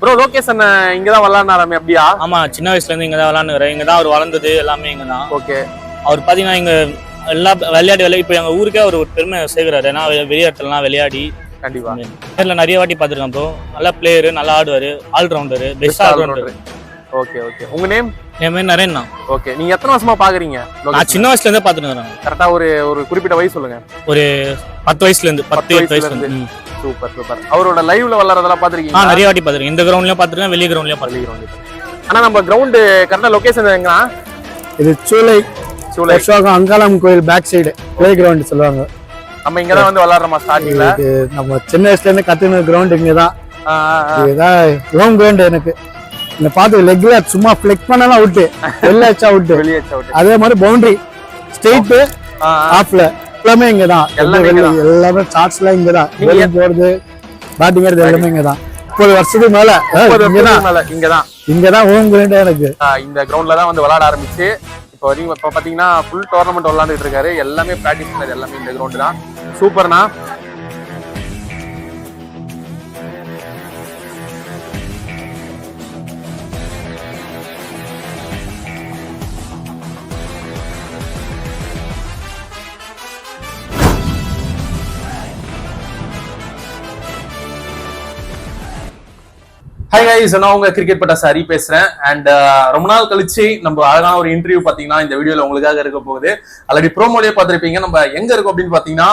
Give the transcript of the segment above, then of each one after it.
Bro location இங்க தான் விளையாடுனாராமே அப்படியா? ஆமா, சின்ன வயசுல இருந்து இங்க தான் விளையாடுறாரு. இங்க தான் அவர் வளர்ந்தது எல்லாமே இங்க தான். ஓகே. அவர் பாத்தீங்கன்னா இங்க எல்லா விளையாடி இப்போ எங்க ஊருக்கே அவர் ஒரு பெருமை சேர்க்கிறாரு. ஏன்னா வெளியாட்டெல்லாம் விளையாடி கண்டிப்பா நேர்ல நிறைய வாட்டி பாத்துருக்கேன் ப்ரோ. நல்ல பிளேயரு, நல்லா ஆடுவாரு, allrounder, best allrounder. Okay okay. உங்க நேம்? என் பேர் நரேன் தான். ஓகே. நீங்க எத்தனை வருஷமா பாக்குறீங்க? நான் சின்ன வயசுல இருந்தே பாத்துட்டு இருக்கேன். கரெக்டா ஒரு குறிப்பிட்ட வயசு சொல்லுங்க. ஒரு 10 வயசுல இருந்து 10 வயசுல இருந்து. Super super. அவரோட லைவ்ல விளையாடுறதெல்லாம் பாத்துருக்கீங்க? நிறைய வாட்டி பாத்துருக்கேன். இந்த கிரவுண்ட்லயும் பாத்துருக்கேன், வெளிய கிரவுண்ட்லயும் பாத்துருக்கேன். ஆனா நம்ம கிரவுண்ட் கரெக்டா லொகேஷன் எங்கனா? இது சூளை அங்காளம் கோயில் பேக் சைடு பிளே கிரவுண்ட் சொல்லுவாங்க. நம்ம இங்க தான் வந்து விளையாடுறோமா ஸ்டார்டிங்ல? நம்ம சின்ன வயசுல இருந்து கத்துன கிரவுண்ட் இங்க தான். இதுதான் ஹோம் கிரவுண்ட். எனக்கு இந்த பாத்து லெக்ல சும்மா ஃபிளெக்ட் பண்ணலாம் அவுட், வெளிய அடிச்சா அவுட். அதே மாதிரி பவுண்டரி ஸ்ட்ரெயிட் ஆஃப்ல எல்லாமே இங்க தான். எல்லாமே சார்ட்ஸ்ல இங்க தான். வெளிய போறது பேட்டிங் ஆடுறது எல்லாமே இங்க தான். 30 வருஷத்துக்கு மேல இங்க தான் ஹோம் கிரவுண்ட். எனக்கு இந்த கிரவுண்ட்ல தான் வந்து விளையாட ஆரம்பிச்சு இப்போ பாத்தீங்கன்னா ஃபுல் டோர்னமெண்ட் விளையாண்டுட்டு இருக்காரு. எல்லாமே பிராக்டிஸ் பண்ணது எல்லாமே இந்த கிரவுண்ட் தான். சூப்பர்னா. ஹாய் கைஸ், நான் உங்க கிரிக்கெட் பட்டா சாரி பேசுறேன். அண்ட் ரொம்ப நாள் கழிச்சு நம்ம அழகான ஒரு இன்டர்வியூ பாத்தீங்கன்னா இந்த வீடியோல உங்களுக்காக இருக்க போகுது. ஆல்ரெடி ப்ரோமோலயே பாத்திருப்பீங்க. நம்ம எங்க இருக்கோம் அப்படின்னு பாத்தீங்கன்னா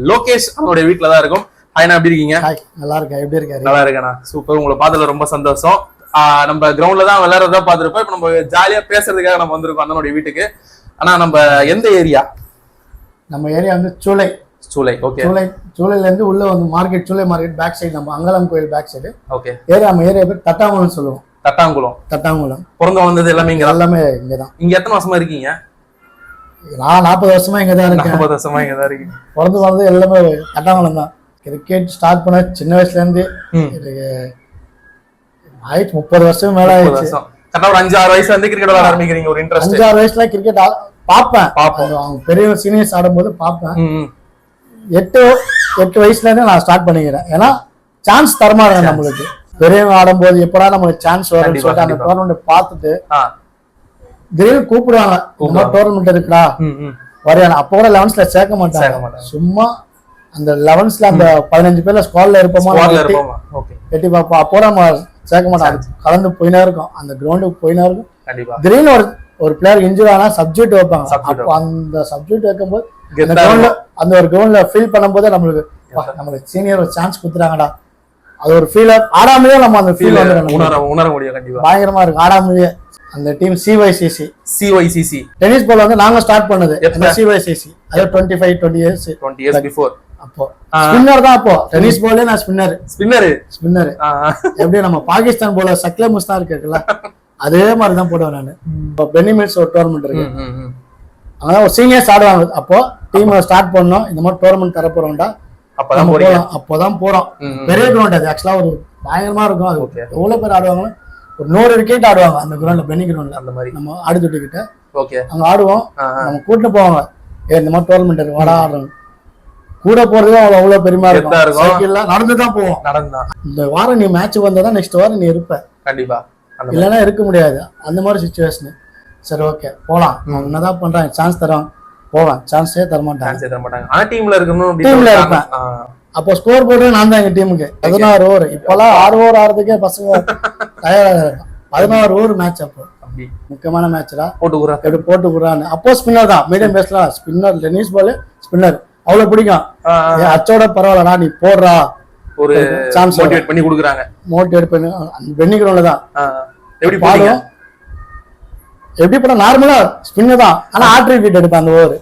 லோகேஷ் அவருடைய வீட்டுல தான் இருக்கும். ஹாய்னா, எப்படி இருக்கீங்க? நல்லா இருக்கேன். எப்படி இருக்காரு? நல்லா இருக்கேண்ணா. சூப்பர். உங்களை பார்த்ததுல ரொம்ப சந்தோஷம். நம்ம கிரவுண்ட்ல தான் விளையாடுறதா பாத்துருப்போம். இப்ப நம்ம ஜாலியா பேசுறதுக்காக நம்ம வந்திருக்கோம் அண்ணனுடைய வீட்டுக்கு. ஆனா நம்ம எந்த ஏரியா? நம்ம ஏரியா வந்து சூளை. ஓகே. சூளைல இருந்து உள்ள வந்து மார்க்கெட், சூளை மார்க்கெட் பேக் சைடு, நம்ம அங்காளம் கோயில் பேக் சைடு. ஓகே. நம்ம ஏரியா பேர் தட்டாங்குளம் சொல்லுவோம். தட்டாங்குளம் பிறந்த வந்தது எல்லாமே எல்லாமே இங்கதான். இங்க எத்தனை வருஷமா இருக்கீங்க? நான் 40 வருஷமா இங்கதான் இருக்கேன். 40 வருஷமா இங்கதான் இருக்கீங்க. பிறந்து வந்தது எல்லாமே தட்டாங்குளம் தான். கிரிக்கெட் ஸ்டார்ட் பண்ண சின்ன வயசுல இருந்து ஆயிடுச்சு 30 வருஷம் மேல ஆயிடுச்சு. ஒரு 5-6 வயசுல இருந்து கிரிக்கெட் விளையாட ஆரம்பிக்கிறீங்க. ஒரு இன்ட்ரெஸ்ட். 5-6 வயசுல கிரிக்கெட் பாப்பேன். அவங்க பெரிய சீனியர்ஸ் ஆடும்போது பாப்பேன். 8 வயசுல இருந்து நான் ஸ்டார்ட் பண்ணிக்கிறேன். ஏன்னா சான்ஸ் தரமாட்டாங்க நம்மளுக்கு. பெரியவங்க ஆடும்போது எப்படா நம்மளுக்கு சான்ஸ் வரும்னு சொல்லிட்டு அந்த டோர்னமெண்ட் பார்த்துட்டு திடீர்னு கூப்பிடுவாங்க, இந்த டோர்னமெண்ட் இருக்குடா வரையான. அப்போ கூட 11ஸ்ல சேர்க்க மாட்டாங்க. சும்மா அந்த 11ஸ்ல அந்த 15 பேர்ல ஸ்குவாட்ல இருப்போமா எட்டி பார்ப்போம். அப்போ நம்ம சேர்க்க மாட்டாங்க. கலந்து போயினே இருக்கும், அந்த கிரவுண்டுக்கு போயினே இருக்கும். திடீர்னு ஒரு பிளேயர் இன்ஜூரி ஆனா சப்ஜெக்ட் வைப்பாங்க. அப்போ அந்த சப்ஜெக்ட் வைக்கும்போது அந்த ஒரு கிரவுண்ட்ல ஃபீல் பண்ணும்போது நம்மளுக்கு சீனியர் ஒரு சான்ஸ் கொடுத்துறாங்கடா, அது ஒரு ஃபீல். ஆடாமலே நம்ம அந்த ஃபீல் உணர முடியும். கண்டிப்பா பயங்கரமா இருக்கு. ஆடாமலே அந்த டீம் சிஒய்சிசி டென்னிஸ் பால் வந்து நாங்க ஸ்டார்ட் பண்ணது. சிஒய்சிசி அது 20 இயர்ஸ் பிஃபோர். அப்போ ஸ்பின்னர் தான். அப்போ டென்னிஸ் பாலே நான் ஸ்பின்னர். எப்படி நம்ம பாகிஸ்தான் போல சக்லே முஸ்தான் இருக்குல்ல, அதே மாதிரிதான் போடுவேன் நான். இப்போ பெனிமிட்ஸ் ஒரு டோர்னமெண்ட் இருக்கு, அதான் ஒரு சீனியர்ஸ் ஆடுவாங்க. அப்போ டீம் ஸ்டார்ட் பண்ணோம், இந்த மாதிரி டோர்னமெண்ட் தர போறோம்டா, அப்போதான் போறோம். பெரிய கிரவுண்ட் அது. ஆக்சுவலா ஒரு பயங்கரமா இருக்கும். அது எவ்வளவு பேர் ஆடுவாங்க, ஒரு 100 விக்கெட் ஆடுவாங்க அந்த கிரவுண்ட்ல, பெனி கிரவுண்ட்ல. அந்த மாதிரி நம்ம ஆடுதுட்டு கிட்ட அங்க ஆடுவோம். நம்ம கூட்டு போவாங்க, இந்த மாதிரி டோர்னமெண்ட் இருக்கு வாடா ஆடுறோம். கூட போறதும் அவ்வளவு பெருமையா இருக்கும். நடந்துதான் போவோம். இந்த வாரம் நீ மேட்ச் வந்தாதான் நெக்ஸ்ட் வாரம் நீ இருப்ப. கண்டிப்பா. இல்லைன்னா இருக்க முடியாது. அந்த மாதிரி சிச்சுவேஷன். சரி ஓகே போலாம், என்னதான் பண்றாங்க, சான்ஸ் தரோம் போவேன். சான்ஸே தரமாட்டாங்க. ஆனா டீம்ல இருப்பேன். அப்போ ஸ்கோர் போர்டு நான் தான் எங்க டீமுக்கு 16 ஓவர். இப்பெல்லாம் 6 ஓவர் ஆடுறதுக்கே பசங்க தயாராக. 16 ஓவர் மேட்ச். அப்போ முக்கியமான மேட்ச்டா, எப்படி போட்டு குறான்னு. அப்போ ஸ்பின்னர் தான், மீடியம் பேஸ்லாம் ஸ்பின்னர். டென்னிஸ் பால் ஸ்பின்னர் அவ்வளவு பிடிக்கும். அச்சோட பரவாயில்லடா நீ போடுறா, ஒரு சான்ஸ் மோட்டிவேட் பண்ணி கொடுக்குறாங்க. மோட்டிவேட் பண்ணி அந்த பென்னி கிரவுண்ட்ல தான் எப்படி பாடுவோம். எப்படி போட நார்மலா ஸ்பின்னர் தான், ஆனா ஹாட்ரிக் விக்கெட் எடுப்பேன் அந்த ஓவர்.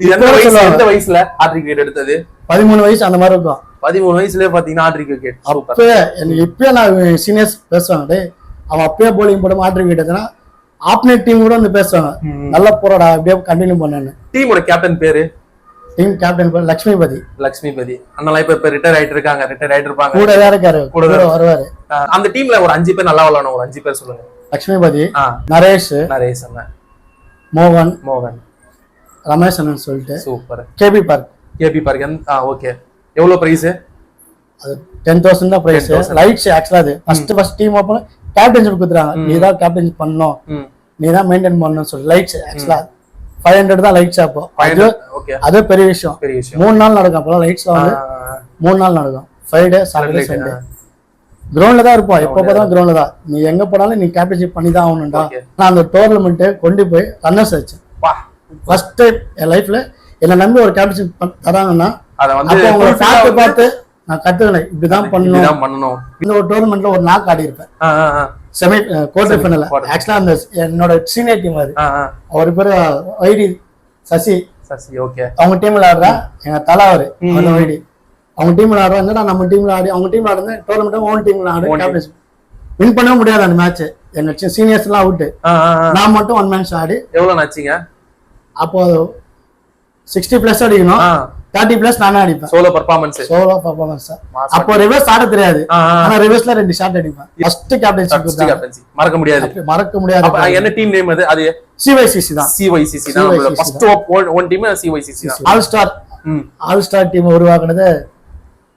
எந்த வயசுல ஹாட்ரிக் விக்கெட் எடுத்தது? 13 வயசு அந்த மாதிரி இருக்கும். 13 வயசுல பாத்தீங்கன்னா ஹாட்ரிக் விக்கெட். அப்ப எனக்கு இப்பயே நான் சீனியர்ஸ் பேசுவாங்க, அவன் அப்பயே போலிங் போடும் ஹாட்ரிக் விக்கெட் எடுத்தனா ஆப்னேட் டீம் கூட வந்து பேசுவாங்க, நல்லா போறடா அப்படியே கண்டினியூ பண்ணேன்னு. டீமோட கேப்டன் பேரு? டீம் கேப்டன் பேர் லட்சுமிபதி. அண்ணா இப்ப ரிட்டையர் ஆயிட்டு இருப்பாங்க. கூட வேற இருக்காரு, கூட வருவாரு. அந்த டீம்ல ஒரு 5 பேர் நல்லா விளையாடணும். ஒரு 5 பேர் சொல்லுங்க. லட்சுமிபதி, நரேஷ் அண்ணா, மோகன், ரமேஷ் அண்ணன் சொல்லிட்டு. சூப்பர். KP park. ஓகே. எவ்வளவு பிரைஸ்? அது 10,000 தான் பிரைஸ். லைட்ஸ் ஆக்சுவலா அது ஃபர்ஸ்ட் டீம் ஓபன் கேப்டன்ஷிப் கொடுத்துறாங்க. நீ தான் கேப்டன்ஷிப் பண்ணணும், நீ தான் மெயின்டைன் பண்ணணும்னு சொல்லி லைட்ஸ் ஆக்சுவலா 500 தான் லைட்ஸ். அப்போ அது பெரிய விஷயம். 3 நாள் நடக்கும். அப்போ லைட்ஸ்ல வந்து 3 நாள் நடக்கும். ஃப்ரைடே சாட்டர்டே சண்டே கிரவுண்ட்ல தான் இருப்போம். எப்போ தான் கிரவுண்ட்ல தான். நீ எங்க போனாலும் நீ கேப்டன்ஷிப் பண்ணி தான் ஆகணும்டா. நான் அந்த டோர்னமெண்ட் கொண்டு போய் ரன்னர்ஸ் ஆச்சு. ஃபர்ஸ்ட் டைம் என் லைஃப்ல என்ன நம்பி ஒரு கேப்டன்ஷிப் தராங்கன்னா உங்களை பார்த்து நான் கத்துக்கினேன். இப்படிதான் பண்ணணும். இந்த ஒரு டோர்னமெண்ட்ல ஒரு நாக் ஆடி இருப்பேன். Semi quarter final. ஆக்சுவலா அந்த என்னோட சீனியர் டீம் அது. அவர் பேரு ஐடி சசி. ஓகே. அவங்க டீம்ல ஆடுறா எங்க தலைவர் அந்த ஐடி. அவங்க டீம்ல ஆடுறா என்னடா நம்ம டீம்ல ஆடி அவங்க டீம்ல ஆடுறது டோர்னமெண்ட் ஓன் டீம்ல ஆடு கேப்டன்ஷிப் வின் பண்ணவே முடியாது அந்த மேட்ச். எங்க சீனியர்ஸ் எல்லாம் அவுட். நான் மட்டும் 1 மேட்ச் ஆடி. எவ்வளவு நாச்சிங்க அப்போ 60+ அடிக்கணும். 30+ நானே அடிப்பேன். Solo performance. அப்போ ரிவர்ஸ் ஆட தெரியாது. ஆனா ரிவர்ஸ்ல 2 ஷாட் அடிப்பேன். ஃபர்ஸ்ட் கேப்டன்சி மறக்க முடியாது. அப்ப என்ன டீம் நேம் அது? அது CYCC தான். CYCC தான். ஃபர்ஸ்ட் ஒன் டீம் CYCC தான். ஆல் ஸ்டார் டீம் உருவாக்குனது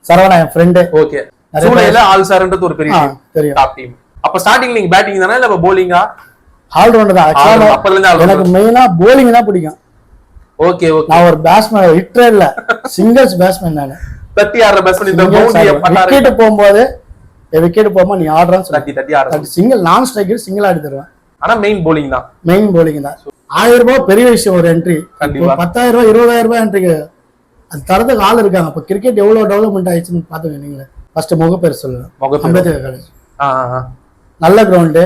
சரவணா என் ஃப்ரெண்ட். ஓகே. சூளையில ஆல் ஸ்டார்ன்றது ஒரு பெரிய தெரியும் டாப் டீம். அப்ப ஸ்டார்டிங் நீங்க பேட்டிங் தானா இல்ல bowling-ஆ? ஆல் ரவுண்டர் தான். எனக்கு மெயினா bowling தான் பிடிக்கும். Okay okay. நான் ஒரு பேட்ஸ்மேன் ஹிட்டர் இல்ல, சிங்கிள்ஸ் பேட்ஸ்மேன் நானு. 30 ஆடுற பேட்ஸ்மேன். இந்த பவுண்டரிய பண்ணாரு. விக்கெட் போகும்போது நீ ஆடுறன்னு சொல்லி 30 ஆடுற சிங்கிள் நான் ஸ்ட்ரைக்கர் சிங்கிள் ஆடி தருவேன். ஆனா மெயின் bowling தான். 1000 ரூபாய் பெரிய விஷயம். ஒரு என்ட்ரி 10,000 ரூபாய் 20,000 ரூபாய் என்ட்ரிக்கு அது தரத்துக்கு ஆள் இருக்காங்க. இப்ப கிரிக்கெட் எவ்வளவு டெவலப்மெண்ட் ஆயிடுச்சுன்னு பாத்துங்க. நீங்களே ஃபர்ஸ்ட் முகப்பேர் சொல்லுங்க. அம்பேத்கர் காலேஜ் நல்ல கிரவுண்டு.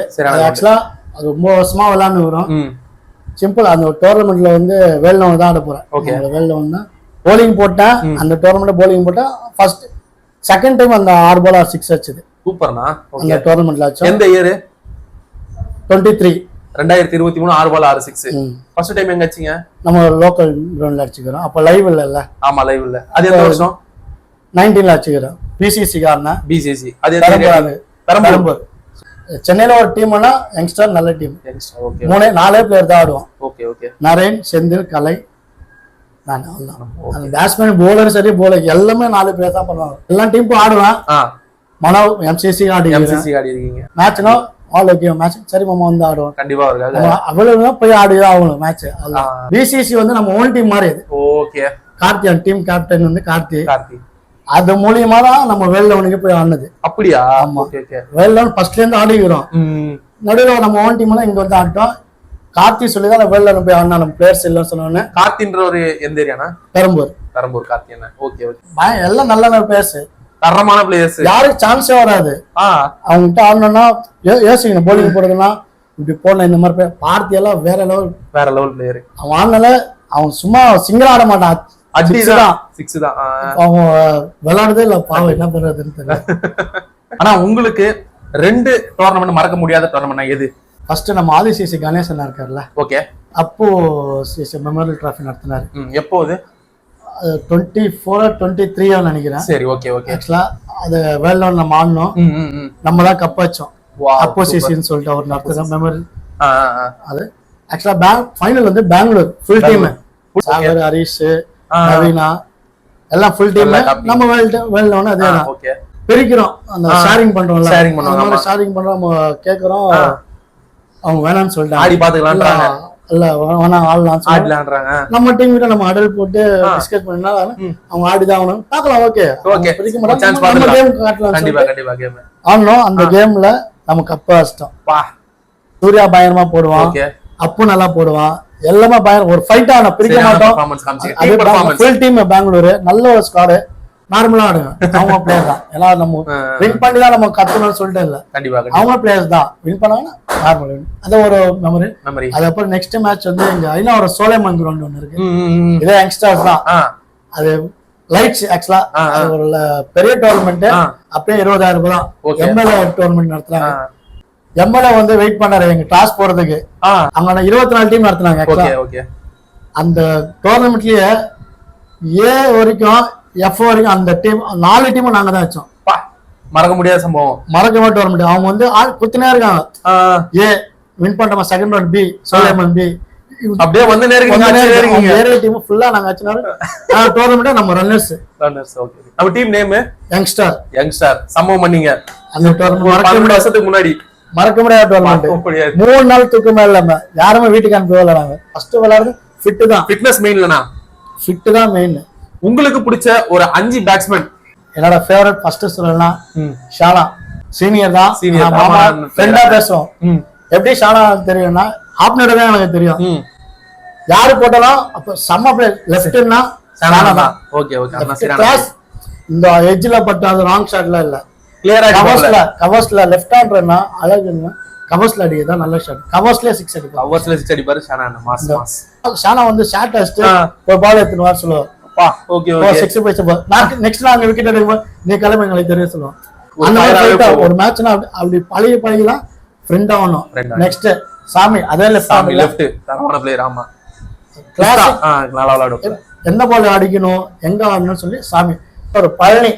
ஆக்சுவலா அது ரொம்ப வருஷமா விளையாண்டு வரும். சிம்பிள். அந்த டோர்னமெண்ட்ல வந்து வேல்னவன் தான் ஆட போறேன். வேல்னவன் தான் போலிங் போட்டேன். அந்த டோர்னமெண்ட் போலிங் போட்டா ஃபர்ஸ்ட் செகண்ட் டைம் அந்த 6 பால் 6 அடிச்சது. சூப்பர்னா. அந்த டோர்னமெண்ட்ல ஆச்சு. எந்த இயர்? 23 2023 6 பால் 6 6. ஃபர்ஸ்ட் டைம் எங்க அடிச்சீங்க? நம்ம லோக்கல் கிரவுண்ட்ல அடிச்சுக்கிறோம். அப்ப லைவ் இல்ல. ஆமா லைவ் இல்ல. அது எந்த வருஷம்? 19ல அடிச்சுக்கிறோம். பிசிசி காரனா. பிசிசி. அது பெரம்பூர். சென்னையில ஒரு டீம்னா யங்ஸ்டர் நல்ல டீம். ஓகே. 4 பிளேயர் தான் ஆடுவோம். Okay okay. நரேன், செந்தில், கலை, நான் அவ்வளவுதான். அந்த பேட்ஸ்மேன் போலர் சரி போலர் எல்லாமே 4 பிளேயர் தான் பண்ணுவாங்க. எல்லா டீமும் ஆடுவேன். மனோ MCC ஆடி இருக்கீங்க. மேட்ச்னா ஆல் ஓகே மேட்ச் சரி மாமா வந்து ஆடுவோம். கண்டிப்பா இருக்காது. அவ்வளவுதான் போய் ஆடிதான் ஆகணும் மேட்ச். பிசிசி வந்து நம்ம ஓன் டீம் மாதிரி. ஓகே. கார்த்தி டீம் கேப்டன் வந்து கார்த்தி. அது மூலியமா தான் நம்ம வேல்டவுனுக்கு போய் ஆடினது. அப்படியா? ஆமா. வேல்டவுன் ஃபர்ஸ்ட்ல இருந்து ஆடிக்கிறோம். நடுவில் நம்ம ஓன் டீம் இங்க வந்து ஆட்டோம். கார்த்தி சொல்லிதான் வேல்டவுன் போய் ஆடினா நம்ம பிளேயர்ஸ் இல்லைன்னு சொன்னோன்னே. கார்த்தின்ற ஒரு எந்த ஏரியானா? பெரம்பூர் கார்த்தி என்ன? Okay okay. எல்லாம் நல்ல பிளேயர்ஸ், தரமான பிளேயர்ஸ். யாருக்கு சான்ஸே வராது. அவங்க கிட்ட ஆடணும்னா யோசிக்கணும். போலிங் போடுறதுன்னா இப்படி போடணும். இந்த மாதிரி பார்த்தி எல்லாம் வேற லெவல் பிளேயர். அவன் ஆடினால அவன் சும்மா சிங்கிள் ஆட மாட்டான். அவங்க விளையாடுறதே இல்ல. பாவம் என்ன பண்றதுன்னு தெரியல. ஆனா உங்களுக்கு 2 டோர்னமெண்ட் மறக்க முடியாத டோர்னமெண்ட் எது? ஃபர்ஸ்ட் நம்ம ஆதிசிசி கணேசன் இருக்காருல்ல. ஓகே. அப்போ மெமோரியல் டிராஃபி நடத்தினாரு. எப்போது? 24 23 நினைக்கிறேன். சரி ஓகே ஓகே. ஆக்சுவலா அது வேல்டவுன் நம்ம ஆடணும். நம்ம தான் கப் வச்சோம். அப்போசிஷன் சொல்லிட்டு அவர் நடத்துறோம் மெமோரியல். அது ஆக்சுவலா ஃபைனல் வந்து பெங்களூர் ஃபுல் டீம். சாகர், ஹரிஷ், நவீனா எல்லாம் ஃபுல் டீம். நம்ம வேல்டவுன் அதே தான். ஓகே. பிரிக்கிறோம். அந்த ஷேரிங் பண்றோம்ல. ஷேரிங் பண்றோம். நம்ம கேக்குறோம். அவங்க வேணாம்னு சொல்லிட்டாங்க. ஆடி பாத்துக்கலாம்ன்றாங்க. இல்ல வேணா ஆடலாம்ன்றாங்க. நம்ம டீம் கிட்ட நம்ம அடல் போட்டு டிஸ்கஸ் பண்ணா அவங்க ஆடிதான் ஆகணும். பார்க்கலாம். Okay okay. பிரிக்க மாட்டோம். நம்ம கேம் காட்டலாம். கண்டிப்பா கண்டிப்பா கேம் ஆடணும். அந்த கேம்ல நமக்கு கப் அடிச்சிட்டோம். சூர்யா பயங்கரமா போடுவான். ஓகே. அப்பு நல்லா போடுவான். எல்லாமே பயங்கர ஒரு ஃபைட் ஆன பிரிக்க மாட்டோம். ஃபுல் டீம் பெங்களூர் நல்ல ஒரு ஸ்குவாட். நார்மலா ஆடுங்க. அவங்க பிளேயர் தான். எல்லாம் நம்ம வின் பண்ணி தான் நம்ம கத்துக்கணும்னு சொல்லிட்டு இல்ல. கண்டிப்பா அவங்க பிளேயர்ஸ் தான். வின் பண்ணாங்கன்னா நார்மல் வின். அது ஒரு மெமரி. அதுக்கப்புறம் நெக்ஸ்ட் மேட்ச் வந்து இங்க ஐநா ஒரு சோலைமன் கிரவுண்ட் ஒன்று இருக்கு. இதே யங்ஸ்டர்ஸ் தான். அது லைட்ஸ் ஆக்சுவலா ஒரு பெரிய டோர்னமெண்ட். அப்படியே 20,000 ரூபாய் தான். எம்எல்ஏ டோர்னமெண்ட் நடத்துறாங்க. எம்எல்ஏ வந்து வெயிட் பண்ணாரு எங்க டாஸ் போறதுக்கு. அங்க 24 டீம் நடத்துனாங்க. அந்த டோர்னமெண்ட்லயே ஏ வரைக்கும் எஃப் வரைக்கும் அந்த டீம் 4 டீமும் நாங்க தான் வச்சோம். மறக்க முடியாத சம்பவம். மறக்க மாட்டோம் வர முடியும். அவங்க வந்து குத்தினே இருக்காங்க. ஏ வின் பண்றோமா செகண்ட் ரவுண்ட், பி சோலைமன் பி அப்படியே வந்து நேரீங்க வேற டீம் ஃபுல்லா நாங்க ஆச்சுனால டோர்னமெண்ட் நம்ம ரன்னர்ஸ் ஓகே நம்ம டீம் நேம் யங்ஸ்டார் சம்பவம் பண்ணீங்க அந்த டோர்னமெண்ட் 12 வருஷத்துக்கு முன்னாடி மறக்க முடியாத டோர்னமெண்ட் 3 நாள் தூக்கமே இல்லாம யாருமே வீட்டுக்கு அனுப்பவே இல்லை. நாங்க ஃபர்ஸ்ட் விளையாடுறது ஃபிட் தான், ஃபிட்னஸ் மெயின்லனா ஃபிட் தான் மெயின். உங்களுக்கு பிடிச்ச ஒரு 5 பேட்ஸ்மேன்? என்னோட ஃபேவரட் ஃபர்ஸ்ட் சொல்லலாம் ஷானா. சீனியர் தான், மாமா ஃப்ரெண்டா பேசுவோம். எப்படி ஷானா தெரியும்னா ஆப்னர் தான் எனக்கு தெரியும். யாரு போட்டாலும் அப்ப செம்ம பிளேயர். லெஃப்ட்னா ஷானா தான். Okay okay class. இந்த எட்ஜ்ல பட்ட அது ராங் ஷாட்ல இல்ல, கிளியரா கவர்ஸ்ல லெஃப்ட் ஹேண்டர்னா அழகுன்னா கவர்ஸ்ல அடிக்குதான் நல்ல ஷாட். கவர்ஸ்ல 6 அடிப்பாரு. கவர்ஸ்ல 6 அடிப்பாரு ஷானா. மாஸ் ஷானா வந்து ஷாட் அடிச்சு ஒரு பால் எடுத்துன்னு வர சொல்லுவார். ஓகே ஓகே 6 போயிச்சு. நெக்ஸ்ட் நாங்க விக்கெட் எடுக்கும்போது நீ கிளம்பி எங்களுக்கு தெரிய சொல்லுவோம். அந்த மாதிரி ஒரு மேட்ச்னா அப்படி பழகிலாம் ஃப்ரெண்ட் ஆகணும். நெக்ஸ்ட் சாமி அதே லெஃப்ட் தரமான பிளேயர். ஆமா கிளாசிக் நல்லா விளையாடும். எந்த பால் அடிக்கணும் எங்க ஆடணும்னு சொல்லி சாமி. ஒரு பழனி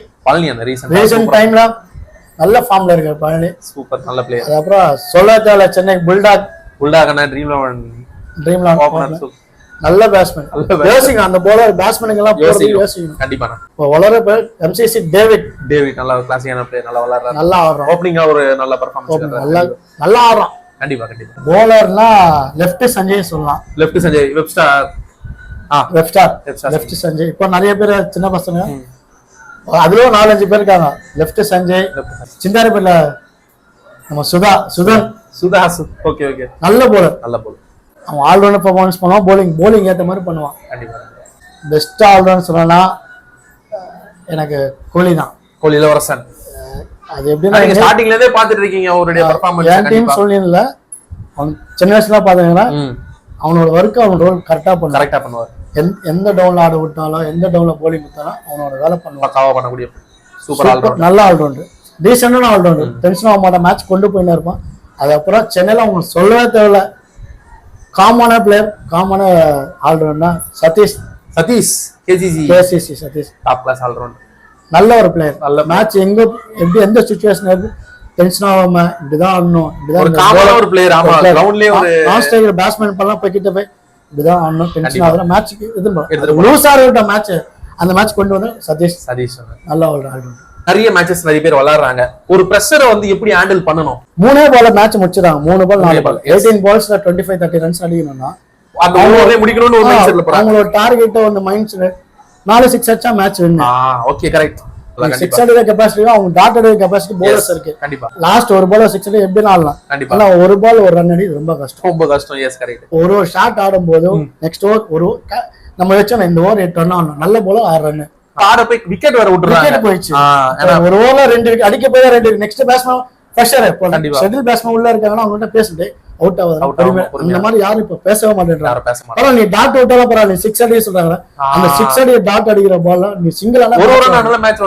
அந்த ரீசன்ட் டைம்ல நல்ல ஃபார்ம்ல இருக்காரு பழனி. சூப்பர் நல்ல பிளேயர். அதுக்கப்புறம் சொல்லத்தால சென்னை புல்டாக் ட்ரீம் நல்ல பேட்ஸ்மேன். யோசிங்க அந்த போலர் பேட்ஸ்மேனுக்கு எல்லாம் யோசிக்கணும் கண்டிப்பா. இப்போ வளர பேர் எம்சிசி டேவிட் நல்ல கிளாசிக்கான பிளேயர். நல்லா விளையாடுறாரு, நல்லா ஆடுறான். ஓப்பனிங்கா ஒரு நல்ல பெர்ஃபார்மன்ஸ் நல்லா ஆடுறான். கண்டிப்பா போலர்னா லெஃப்ட் சஞ்சய் சொல்லலாம். Left Sanjay left Sanjay. இப்போ நிறைய பேர் சின்ன பசங்க அதுலயும் 4-5 பேர் இருக்காங்க. லெஃப்ட் சஞ்சய். சிந்தாரிப்பேட்ல நம்ம சுதன். ஓகே ஓகே நல்ல போலர். அவன் ஆல்ரவுண்டர் பெர்ஃபார்மன்ஸ் பண்ணுவான். போலிங் ஏற்ற மாதிரி பண்ணுவான். பெஸ்ட் ஆல்ரவுண்டர் சொல்லனா எனக்கு கோலி தான். கோலி இளவரசன். அது எப்படின்னா ஸ்டார்டிங்ல இருந்தே பாத்துட்டு இருக்கீங்க அவருடைய பெர்ஃபார்மன்ஸ். என் டீம் சொல்லில அவன் சின்ன வயசுல பாத்தீங்கன்னா அவனோட ஒர்க் அவனோட ரோல் கரெக்டா பண்ணுவார். எந்த டவுன்ல ஆட விட்டாலும் எந்த டவுன்ல போலிங் விட்டாலும் அவனோட வேலை பண்ணக்கூடிய சூப்பர் ஆல்ரவுண்டர். நல்ல ஆல்ரவுண்டர், டீசென்டான ஆல்ரவுண்டர். டென்ஷன் ஆக மாட்டான், மேட்ச் கொண்டு போயின்னு இருப்பான். அதுக்கப்புறம் சென்னையில அவங்க சொல்லவே தேவையில்ல, காமனான பிளேயர், காமனான ஆல்ரவுண்டர்னா Satish KCC Satish top class allrounder. நல்ல ஒரு பிளேயர். நல்ல மேட்ச் எங்க எப்படி எந்த சிச்சுவேஷன் இருக்கு டென்ஷன் ஆகாம இப்படிதான் ஆடணும், இப்படிதான் ஒரு பிளேயர். ஆமா கிரவுண்ட்லயே ஒரு நான் ஸ்ட்ரைக்கர் பேட்ஸ்மேன் பண்ணலாம் போய்கிட்ட போய் இப்படிதான் ஆடணும். டென்ஷன் ஆகுற மேட்ச்க்கு இது லூஸா இருக்க மேட்ச் அந்த மேட்ச் கொண்டு வந்து சதீஷ் நல்ல ஒரு ஆல்ரவுண்டர். நிறைய மேட்சஸ் நிறைய பேர் விளையாடுறாங்க. ஒரு பிரஷரை வந்து எப்படி ஹேண்டில் பண்ணணும்? 3 பால் மேட்ச் முடிச்சிராங்க. 3 பால் 4 பால் 18 பால்ஸ்ல 25-30 ரன்ஸ் அடிக்கணும்னா அந்த ஓவர்ல முடிக்கணும்னு ஒரு மைண்ட் செட்ல போறாங்க. அவங்களோட டார்கெட் வந்து மைண்ட் செட் 4 6 அடிச்சா மேட்ச் வின். Okay correct. 6 அடிக்கிற கெபாசிட்டி அவங்க டாட் அடிக்கிற கெபாசிட்டி போலர்ஸ் இருக்கு. கண்டிப்பா லாஸ்ட் ஒரு பால் 6 அடி எப்படி ஆடலாம். ஆனா ஒரு பால் ஒரு ரன் அடி ரொம்ப கஷ்டம். Yes correct. ஒரு ஷாட் ஆடும்போது நெக்ஸ்ட் ஓவர் ஒரு நம்ம வச்சோம் இந்த ஓவர் 8 ரன் ஆடணும். நல்ல பால் 6 ரன் ஆட போய் விக்கெட் வர விட்டுறாங்க. விக்கெட் போயிடுச்சு. ஒரு ஓவர்ல 2 விக்கெட் அடிக்க போய் 2 next batsman fresher schedule batsman உள்ள இருக்காங்கன்னா அவங்க கிட்ட பேசிட்டு அவுட் ஆகுது. இந்த மாதிரி யாரும் இப்ப பேசவே மாட்டேன்றாங்க. பரவாயில்ல நீ டாட் அவுட்டாலும் பரவாயில்ல, 6 அடி சொல்றாங்க. அந்த 6 அடி டாட் அடிக்கிற பால்ல நீ சிங்கிள் ஆனா மேட்ச்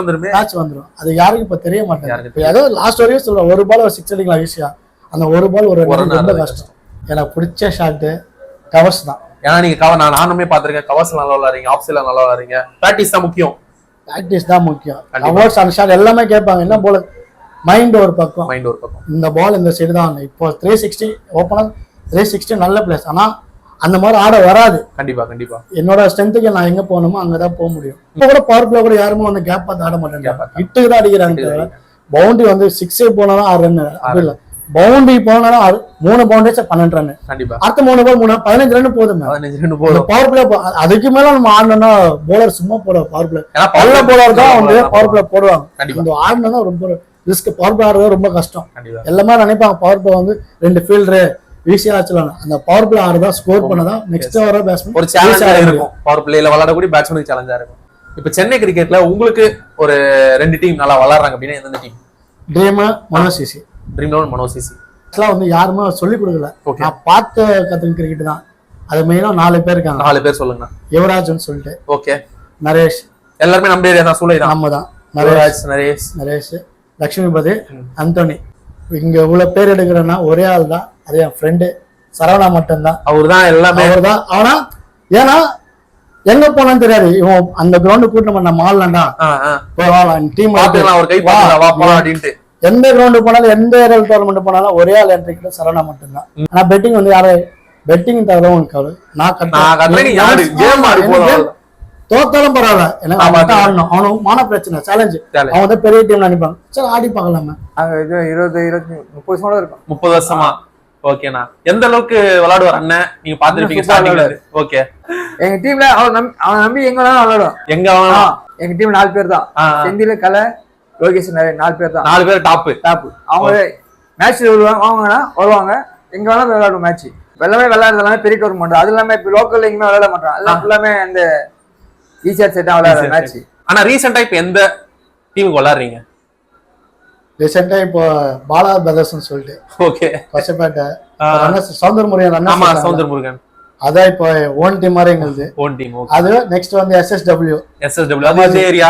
வந்துரும். அது யாருக்கும் இப்ப தெரிய மாட்டேங்குது. இப்ப ஏதோ லாஸ்ட் வரையும் சொல்ற ஒரு பால் 6 அடிக்கலாம் ஈஸியா. அந்த ஒரு பால் ஒரு ரொம்ப கஷ்டம். எனக்கு பிடிச்ச ஷாட் கவர்ஸ் தான். ஏன்னா நீங்க நானுமே பாத்திருக்கேன். கவர்ஸ் நல்லா விளையாடுறீங்க, ஆஃப் சைட்ல நல்லா விளையாடுறீங்க. பிராக்டிஸ் தான் முக்கியம். கவர்ஸ் அந்த ஷாட் எல்லாமே கேட்பாங்க. என்ன போல மைண்ட் ஒரு பக்கம் இந்த பால் இந்த சைடு தான். இப்போ 360 ஓப்பனா 360 நல்ல பிளேஸ். ஆனா அந்த மாதிரி ஆட வராது. கண்டிப்பா என்னோட ஸ்ட்ரென்த்துக்கு நான் எங்க போகணுமோ அங்கதான் போக முடியும். இப்போ கூட பவர் பிளே கூட யாருமே வந்து கேப் பார்த்து ஆட மாட்டேங்க. ஹிட்டுக்கு தான் அடிக்கிறாங்க. பவுண்டரி வந்து 6 போனாலும் 6 ரன். அப்படி இல்ல பவுண்டரி போனாலும் 3 பவுண்டரிஸ் 12 ரன். அடுத்த 3 பால் 15 ரன் போதும். பவர் பிளே அதுக்கு மேல நம்ம ஆடணும்னா போலர் சும்மா போட பவர் பிளே நல்ல போலர் தான் வந்து பவர் பிளே போடுவாங்க. இந்த ஆடணும்னா ரொம்ப ரிஸ்க். பவர் பிளே ஆடுறது ரொம்ப கஷ்டம். எல்லாமே நினைப்பாங்க பவர் பிளே வந்து 2 ஃபீல்டரு ஈஸியா ஆச்சலாம். அந்த பவர் பிளே ஆடுறதா ஸ்கோர் பண்ணதான் நெக்ஸ்ட் வர பேட்ஸ்மேன் ஒரு சேலஞ்சா இருக்கும். பவர் பிளேல விளையாடக்கூடிய பேட்ஸ்மேனுக்கு சேலஞ்சா இருக்கும். இப்ப சென்னை கிரிக்கெட்ல உங்களுக்கு ஒரு 2 டீம் நல்லா விளையாடுறாங்க அப்படின்னா எந்த டீம்? ட்ரீம் மனோசிசி. வந்து யாருமே சொல்லி கொடுக்கல. நான் பார்த்த கத்துக்கு கிரிக்கெட் தான். அது மெயினா 4 பேர் இருக்காங்க. 4 பேர் சொல்லுங்க. யுவராஜ்னு சொல்லிட்டு. ஓகே. நரேஷ். எல்லாருமே நம்ம ஏரியா தான் சூளை தான். நம்ம தான். நரேஷ் லட்சுமிபதி, அந்தோனி. இங்க இவ்வளவு பேர் எடுக்கிறேன்னா ஒரே ஆள் தான். அது என் ஃப்ரெண்டு சரவணா மட்டும்தான். அவர்தான் எல்லாமே. அவர்தான். ஆனா ஏன்னா எங்க போனான்னு தெரியாது. இவன் அந்த கிரவுண்டு கூட்டு நம்ம ஆடலாம்டா டீம் அவர் கை அப்படின்ட்டு எந்த கிரவுண்டு போனாலும் எந்த ஏரியல் டோர்னமெண்ட் போனாலும் ஒரே ஆள் என்ட்ரி சரவணா மட்டும்தான். ஆனா பெட்டிங் வந்து யாரும் பெட்டிங் தவிர உனக்கு நான் தோத்தாலும் பரவாயில்ல எனக்கு அவன் மட்டும் ஆடணும். அவனுக்கு மான பிரச்சனை சேலஞ்சு. அவன் வந்து பெரிய டீம் நினைப்பாங்க. சரி ஆடி பார்க்கலாமே. 20-30 இருக்கும். 30 வருஷமா. ஓகேண்ணா. எந்த அளவுக்கு விளையாடுவார் அண்ணன் நீங்க பாத்துருப்பீங்க ஸ்டார்டிங்ல? ஓகே. எங்க டீம்ல அவன் நம்பி எங்க வேணாலும் விளையாடும். எங்க வேணாலும். எங்க டீம் 4 பேர் தான். செந்தில கலை லோகேஷ் 4 பேர் தான். 4 பேர் டாப். அவங்க மேட்ச் வருவாங்க. எங்க வேணாலும் விளையாடும் மேட்ச். எல்லாமே விளையாடுறது எல்லாமே பெரிய டோர்னமெண்ட். அது இல்லாம இப்ப லோக்கல்ல எங்கேயுமே விளையாட மாட்டான். எல்லாம் ஃபுல்லாமே அந்த ஈஸியா செட்டா விளையாடுற மேட்ச். ஆனா ரீசெண்டா இப்ப எந்த டீமுக்கு விளையாடுறீங்க? ரீசெண்டா இப்போ பாலா பிரதர்ஸ்னு சொல்லிட்டு ஓகே கொச்சப்பேட்டை சௌந்தர் முருகன். ஆமா சௌந்தர் முருகன். அதான் இப்போ ஓன் டீம் மாதிரி எங்களுது. Own team. அது நெக்ஸ்ட் வந்து SSW. அது எந்த ஏரியா?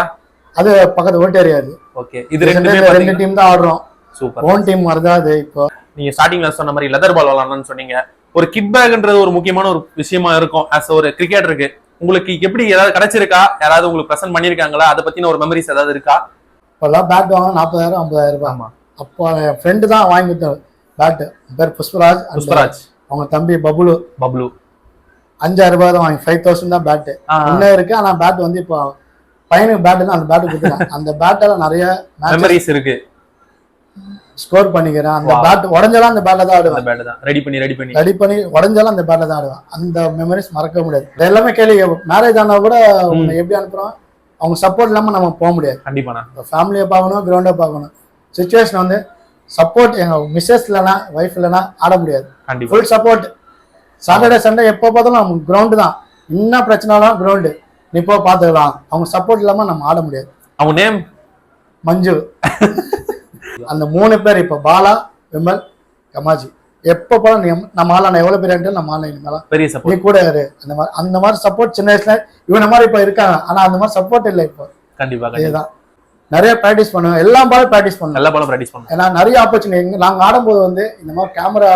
அது பக்கத்து ஓட் ஏரியா. அது ஓகே. இது ரெண்டு டீம் தான் ஆடுறோம். சூப்பர். ஓன் டீம் மாதிரி தான் அது. இப்போ நீங்க ஸ்டார்டிங்ல சொன்ன மாதிரி லெதர் பால் விளையாடணும்னு சொன்னீங்க. ஒரு கிட் பேக்ன்றது ஒரு முக்கியமான ஒரு விஷயமா இருக்கும் ஆஸ் ஒரு கிரிக்கெட்டருக்கு. உங்களுக்கு எப்படி ஏதாவது கிடைச்சிருக்கா? யாராவது உங்களுக்கு பிரசன்ட் பண்ணிருக்காங்களா? அதை பத்தின ஒரு மெமரிஸ் ஏதாவது இருக்கா? இப்பெல்லாம் பேட் வாங்க 40,000 50,000 ரூபாய். ஆமா. அப்போ என் ஃப்ரெண்டு தான் வாங்கி கொடுத்தாரு பேட். பேர் புஷ்பராஜ். அவங்க தம்பி பபுலு 5,000 ரூபாய் தான் வாங்கி 5,000 தான் பேட்டு. இன்னும் இருக்கு. ஆனா பேட் வந்து இப்போ பையனுக்கு பேட் தான். அந்த பேட்டு கொடுத்துருக்கான். அந்த பேட்டால நிறைய மெமரிஸ் இருக்கு. ஸ்கோர் பண்ணிக்கிறேன். அந்த பேட் உடஞ்சாலும் அந்த பேட்ல தான் ஆடுவேன். ரெடி பண்ணி உடஞ்சாலும் அந்த பேட்ல தான் ஆடுவேன். அந்த மெமரிஸ் மறக்க முடியாது. எல்லாமே கேள்வி. மேரேஜ் ஆனா கூட உன்னை எப்படி அனுப்புறோம், அவங்க சப்போர்ட் இல்லாம நம்ம போக முடியாது. கண்டிப்பா ஃபேமிலியை பார்க்கணும், கிரவுண்டை பார்க்கணும். சுச்சுவேஷன் வந்து சப்போர்ட் எங்க மிஸ்ஸஸ் இல்லைன்னா ஒய்ஃப் இல்லைன்னா ஆட முடியாது. Full support. சாட்டர்டே சண்டே எப்போ பார்த்தாலும் நம்ம கிரவுண்டு தான். என்ன பிரச்சனாலும் கிரவுண்டு நீ இப்போ பார்த்துக்கலாம். அவங்க சப்போர்ட் இல்லாம நம்ம ஆட முடியாது. அவங்க நேம் மஞ்சு. அந்த 3 பேர் இப்போ பாலா, விமல், கமாஜி. எப்போ போல நம்ம ஆளா எவ்வளவு பேர் நம்ம ஆளா பெரிய சப்போர்ட். நீ கூட இரு. அந்த மாதிரி சப்போர்ட் சின்ன வயசுல இவன மாதிரி இப்ப இருக்காங்க. ஆனா அந்த மாதிரி சப்போர்ட் இல்லை இப்போ. கண்டிப்பா இதுதான். நிறைய ப்ராக்டிஸ் பண்ணுவேன். எல்லா பாலும் ப்ராக்டிஸ் பண்ணுவேன். ஏன்னா நிறைய ஆப்பர்ச்சுனிட்டி நாங்க ஆடும்போது வந்து இந்த மாதிரி கேமரா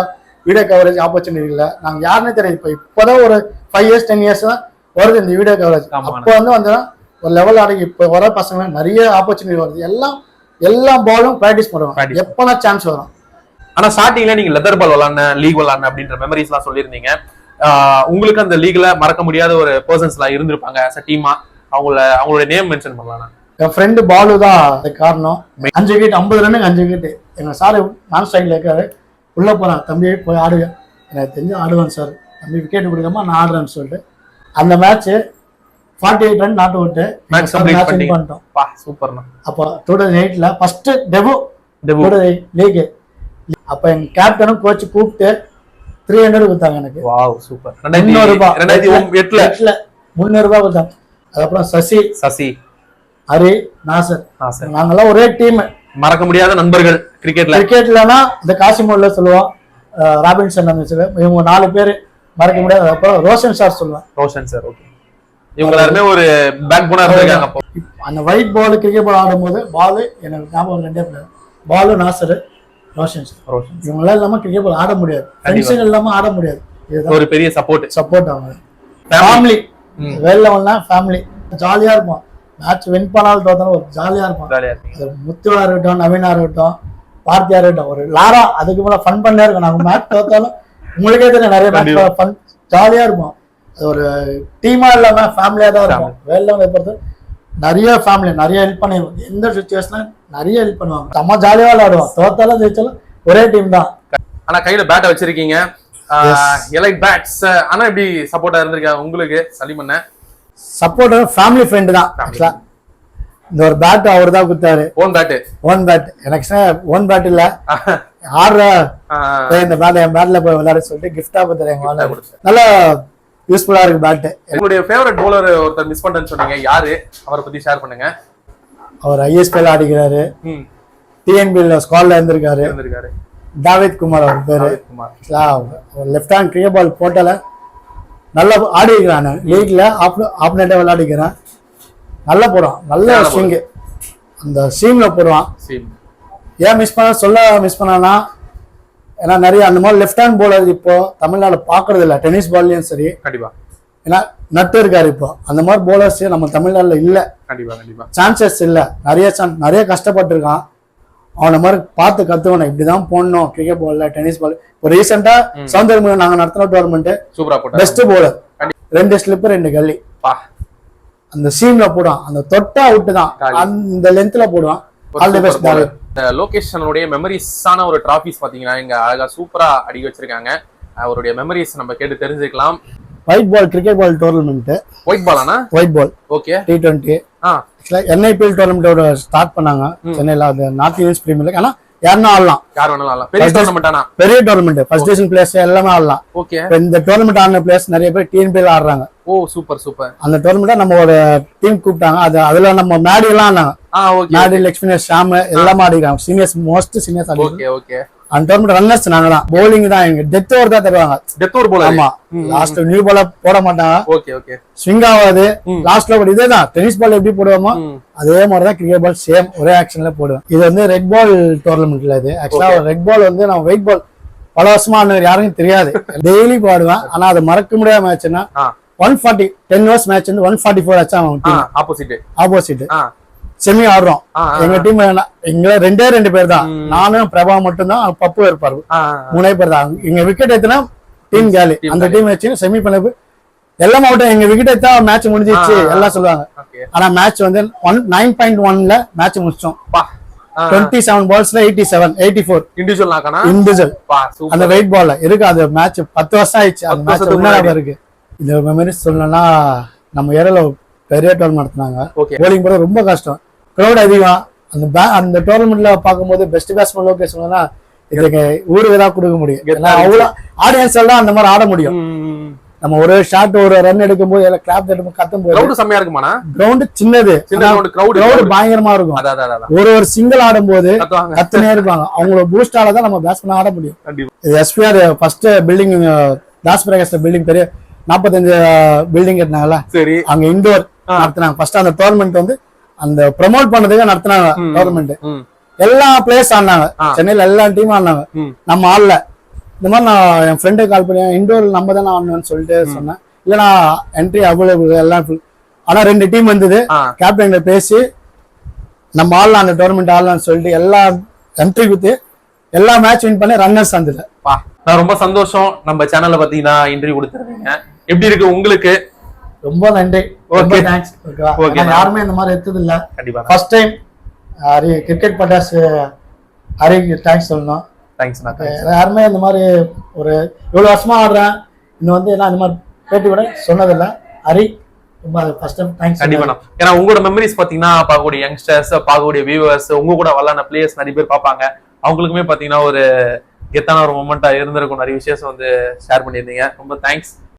வீடியோ கவரேஜ் ஆப்பர்ச்சுனிட்டி இல்லை. நாங்க யாருன்னே தெரியாது. இப்போதான் ஒரு 5 years 10 years தான் வருது இந்த வீடியோ கவரேஜ். அப்போ வந்து ஒரு லெவல் ஆடி இப்போ வர பசங்க நிறைய ஆப்பர்ச்சுனிட்டி வருது. எல்லா பாலும் ப்ராக்டிஸ் பண்ணுவாங்க. எப்போனா சான்ஸ் வரும். ஆனா ஸ்டார்டிங்ல நீங்க லெதர் பால் விளாட்ன லீக் விளாட்ன அப்படின்ற மெமரிஸ் எல்லாம் சொல்லியிருந்தீங்க. உங்களுக்கு அந்த லீக்ல மறக்க முடியாத ஒரு பர்சன்ஸ் எல்லாம் இருந்திருப்பாங்க டீமா. அவங்களோட நேம் மென்ஷன் பண்ணலாம். என் ஃப்ரெண்டு பாலு தான் அதுக்கு காரணம். 5 விக்கெட் 50 ரன்னுக்கு 5 விக்கெட். எங்க சார் நான் ஸ்ட்ரைக்ல இருக்காரு. உள்ள போறான். தம்பி போய் ஆடுவேன். எனக்கு தெரிஞ்சு ஆடுவேன் சார். தம்பி விக்கெட் கொடுக்காம நான் ஆடுறேன்னு சொல்லிட்டு அந்த மேட்ச் 48 ரன் நாட் அவுட் பண்ணிட்டோம். சூப்பர்ண்ணா. அப்போ 2008ல ஃபர்ஸ்ட் டெபு லீக். அப்ப எங்க கேப்டனும் கோச் கூப்பிட்டு 300 கொடுத்தாங்க எனக்கு. Wow super. 300 ரூபாய் 2008ல 300 ரூபாய் கொடுத்தாங்க. அதுக்கப்புறம் சசி ஹரி நாசர் நாங்கெல்லாம் ஒரே டீம். மறக்க முடியாத நண்பர்கள் கிரிக்கெட்லனா இந்த காசிமோட்ல சொல்லுவோம். ராபின்சன் இவங்க 4 பேர் மறக்க முடியாது. அப்புறம் ரோஷன் சார் சொல்லுவேன். Roshan sir okay. இவங்க எல்லாருமே ஒரு பேக் போனா இருக்காங்க. அப்போ அந்த ஒயிட் பால் கிரிக்கெட் பால் ஆடும்போது பால் எனக்கு ஞாபகம் 2 பிளேயர். பாலு நாசர் ரோஷன் சார். இவங்க இல்லாம கிரிக்கெட் பால் ஆட முடியாது. ஃப்ரெண்ட்ஸ் இல்லாம ஆட முடியாது. ஒரு பெரிய சப்போர்ட் அவங்க ஃபேமிலி. வெள்ளவன்னா ஃபேமிலி ஜாலியா இருக்கும். மேட்ச் வின் பண்ணாலும் தோத்தாலும் ஒரு ஜாலியா இருக்கும். முத்துவா இருக்கட்டும், நவீனா இருக்கட்டும், பார்த்தியா இருக்கட்டும், ஒரு லாரா அதுக்கு மேல ஃபன் பண்ணே இருக்கும். நாங்க மேட்ச் தோத்தாலும் உங்களுக்கே தெரியும் நிறைய மேட்ச் ஃபன் ஜாலியா இருக்கும். அது ஒரு டீமா இல்லாம ஃபேமிலியா தான் இருக்கும். வெள்ளவனை பொறுத்து நிறைய ஃபேமிலி நிறைய ஹெல்ப் பண்ணிடுவோம். எந்த சுச்சுவேஷன்ல நிறைய ஹெல்ப் பண்ணுவாங்க. செம்ம ஜாலியா விளையாடுவோம். தோத்தாலும் ஜெயிச்சாலும் ஒரே டீம் தான். ஆனா கையில பேட்டை வச்சிருக்கீங்க. Elite bats. ஆனா எப்படி சப்போர்ட்டா இருந்திருக்காங்க உங்களுக்கு சலீம்? சப்போர்ட் ஃபேமிலி ஃப்ரெண்ட் தான். இந்த ஒரு பேட் அவர் தான் கொடுத்தாரு. ஓன் பேட் எனக்கு ஓன் பேட் இல்ல ஆடுற இந்த பேட் என் பேட்ல போய் விளையாட சொல்லிட்டு கிஃப்டா கொடுத்தாரு. எங்க நல்லா யூஸ்ஃபுல்லா இருக்கு பேட். உங்களுடைய ஃபேவரட் பவுலர் ஒருத்தர் மிஸ் பண்றேன்னு சொன்னீங்க. யாரு? அவரை பத்தி ஷேர் பண்ணுங்க. அவர் ISPL ஆடிக்கிறாரு. TNBL ஸ்குவாட்ல இருந்திருக்காரு. தாவித் குமார் அவர் பேரு. லெஃப்ட் ஹேண்ட் கிரிக்கெட் பால் போட்டால நல்லா ஆடிக்கிறான். லீக்ல ஆப்னேட்டா விளையாடிக்கிறான். நல்லா போடுவான். நல்ல ஸ்விங் அந்த சீம்ல போடுவான். ஏன் மிஸ் பண்ணா ஏன்னா நிறைய அந்த மாதிரி லெஃப்ட் ஹேண்ட் போலர் இப்போ தமிழ்நாடு பாக்குறது இல்லை. டென்னிஸ் பால்லயும் சரி. கண்டிப்பா. ஏன்னா நட்டு இருக்காரு. இப்போ அந்த மாதிரி போலர்ஸ் நம்ம தமிழ்நாடுல இல்ல. சான்சஸ் இல்ல. நிறைய கஷ்டப்பட்டு இருக்கான். அவனை மாதிரி பார்த்து கத்துவணும், இப்படிதான் போடணும் கிரிக்கெட் பால்ல, டென்னிஸ் பால். இப்போ ரீசெண்டா சவுந்தரமுருகன் நாங்க நடத்தின டோர்னமெண்ட் சூப்பரா போட்டா பெஸ்ட் போலர், 2 ஸ்லிப் 2 கல்லி அந்த சீம்ல போடுவான், அந்த தொட்டா அவுட் தான், அந்த லென்த்ல போடுவான். ஆல் தி பெஸ்ட் பாலர். லோகேஷனுடைய மெமரிஸான ஒரு டிராஃபிஸ் பாத்தீங்கன்னா இங்க அழகா சூப்பரா அடி வச்சிருக்காங்க. அவருடைய மெமரிஸ் நம்ம கேட்டு தெரிஞ்சுக்கலாம். White ball cricket ball tournament. White பாலானா? White ball. ஓகே. T20. ஆக்சுவலா NIPL டோர்னமெண்டோட ஸ்டார்ட் பண்ணாங்க சென்னையில, அது நார்த் ஈஸ்ட் பிரீமியர் லீக். ஆனா யாருன்னா ஆடலாம், யார் வேணாலும் ஆடலாம். பெரிய டோர்னமெண்ட் ஆனா பெரிய டோர்னமெண்ட், ஃபர்ஸ்ட் டிவிஷன் பிளேயர்ஸ் எல்லாமே ஆடலாம். ஓகே. இந்த டோர்னமெண்ட் ஆடின பிளேயர்ஸ் நிறைய பேர் TNPL ஆடுறாங்க. ஓ சூப்பர் சூப்பர். அந்த டோர்னமெண்ட்ல நம்ம ஒரு டீம் கூப்பிட்டாங்க, அதுல நம்ம மேடி எல்லாம் ஆனாங்க. ஓகே. மேடி, லட்சுமி, ஷாம் எல்லாமே ஆடிக்கிறாங்க. சீனியர்ஸ், மோஸ்ட் சீனியர்ஸ் ஆடி. Okay okay. அந்த டோர்னமெண்ட் ரன்னர்ஸ் நாங்க தான். பவுலிங் தான் எங்க டெத் ஓவர் தான் தருவாங்க. டெத் ஓவர் போல. ஆமா, லாஸ்ட் நியூ பால போட மாட்டாங்க. Okay okay. ஸ்விங் ஆகாது, லாஸ்ட்ல போடு. இதேதான் டென்னிஸ் பால் எப்படி போடுவோமோ அதே மாதிரிதான் கிரிக்கெட் பால் சேம் ஒரே ஆக்ஷன்ல போடுவேன். இது வந்து ரெட் பால் டோர்னமெண்ட்ல. இது ஆக்சுவலா ரெட் பால் வந்து நான் வெயிட் பால் பல வருஷமா யாருக்கும் தெரியாது, டெய்லி பாடுவேன். ஆனா அது மறக்க முடியாத மேட்ச்னா 140 10 years மேட்ச் வந்து 144 ஆச்சா ஆப்போசிட் செமி ஆடுறோம். எங்க டீம் எங்க 2 பேர் தான், நானும் பிரபா மட்டும் தான், பப்பு இருப்பாரு, 3 பேர் தான். எங்க விக்கெட் எத்தனா டீம் காலி. அந்த டீம் வச்சு செமி பண்ண எல்லாம் அவுட். எங்க விக்கெட் எடுத்தா மேட்ச் முடிஞ்சிச்சு எல்லாம் சொல்லுவாங்க. ஆனா மேட்ச் வந்து 9.1ல மேட்ச் முடிச்சோம். 27 பால்ஸ்ல 87 84 இண்டிவிஜுவல் அந்த வெயிட் பால்ல இருக்கு. அது மேட்ச் 10 வருஷம் ஆயிடுச்சு. அந்த மேட்ச் உண்மையாக இருக்கு. இந்த மெமரிஸ் சொல்லணும்னா நம்ம ஏரியால பெரிய டோர்னமெண்ட் நடத்தினாங்க. போலிங் போட ரொம்ப கஷ்டம், கிரௌட் அதிகம். அந்த டோர்னமெண்ட்ல பார்க்கும்போது பெஸ்ட் பேட்ஸ்மேன் லோகேஷன் தான் இதுக்கு ஊருக்கு தான் கொடுக்க முடியும். அவ்வளவு ஆடியன்ஸ் எல்லாம் அந்த மாதிரி ஆட முடியும். நம்ம ஒரு ஷாட் ஒரு ரன் எடுக்கும் போது எல்லாம் கிளாப் தட்டும் கத்தும் போது செம்மையா இருக்குமாண்ணா. கிரவுண்ட் சின்னது, கிரவுட் பயங்கரமா இருக்கும். ஒரு சிங்கிள் ஆடும் போது கத்துனே இருப்பாங்க. அவங்களோட பூஸ்டால தான் நம்ம பேட்ஸ்மேன் ஆட முடியும். இது SPR first building, Das Prakash building பெரிய 45 பில்டிங் கட்டினாங்கல்ல, அங்க இண்டோர் நடத்தினாங்க. ஃபர்ஸ்ட் அந்த டோர்னமெண்ட் வந்து அந்த ப்ரமோட் பண்ணதுக்கு நடத்தினாங்க டோர்னமெண்ட். எல்லா பிளேயர்ஸ் ஆடினாங்க, சென்னையில எல்லா டீமும் ஆடினாங்க. நம்ம ஆடல. இந்த மாதிரி நான் என் ஃப்ரெண்டுக்கு கால் பண்ணி இண்டோர் நம்ம தானே ஆடணும்னு சொல்லிட்டு சொன்னேன். இல்ல நான் என்ட்ரி அவைலபிள் எல்லாம். ஆனா 2 டீம் வந்தது, கேப்டன் பேசி நம்ம ஆடலாம், அந்த டோர்னமெண்ட் ஆடலாம்னு சொல்லிட்டு எல்லா என்ட்ரி கொடுத்து எல்லா மேட்ச் வின் பண்ணி ரன்னர்ஸ் வந்தது. நான் ரொம்ப சந்தோஷம். நம்ம சேனல்ல பாத்தீங்கன்னா இன்டர்வியூ கொடுத்துருக்கீங்க. எப்படி இருக்கு உங்களுக்கு? ரொம்ப நன்றி. Okay thanks. ஓகே, யாருமே இந்த மாதிரி எடுத்தது இல்ல. கண்டிப்பா ஃபர்ஸ்ட் டைம் ஹரி கிரிக்கெட் பட்டாஸ் ஹரிக்கு தேங்க்ஸ் சொல்லணும். தேங்க்ஸ். யாருமே இந்த மாதிரி ஒரு இவ்வளவு வருஷமா ஆடுறேன், இன்னும் வந்து நான் இந்த மாதிரி பேட்டி விட சொன்னதில்ல. ஹரி ரொம்ப ஃபர்ஸ்ட் டைம் தேங்க்ஸ். கண்டிப்பா. ஏன்னா உங்களோட மெமரிஸ் பாத்தீங்கன்னா பார்க்கக்கூடிய யங்ஸ்டர்ஸ், பார்க்கக்கூடிய வியூவர்ஸ், உங்க கூட விளையாட பிளேயர்ஸ் நிறைய பேர் பார்ப்பாங்க. அவங்களுக்குமே பாத்தீங்கன்னா ஒரு கெத்தான ஒரு மொமெண்டா இருந்திருக்கும். நிறைய விஷயம் வந்து ஷேர் பண்ணியிருந்தீங்க. ரொம்ப தேங்க்ஸ்.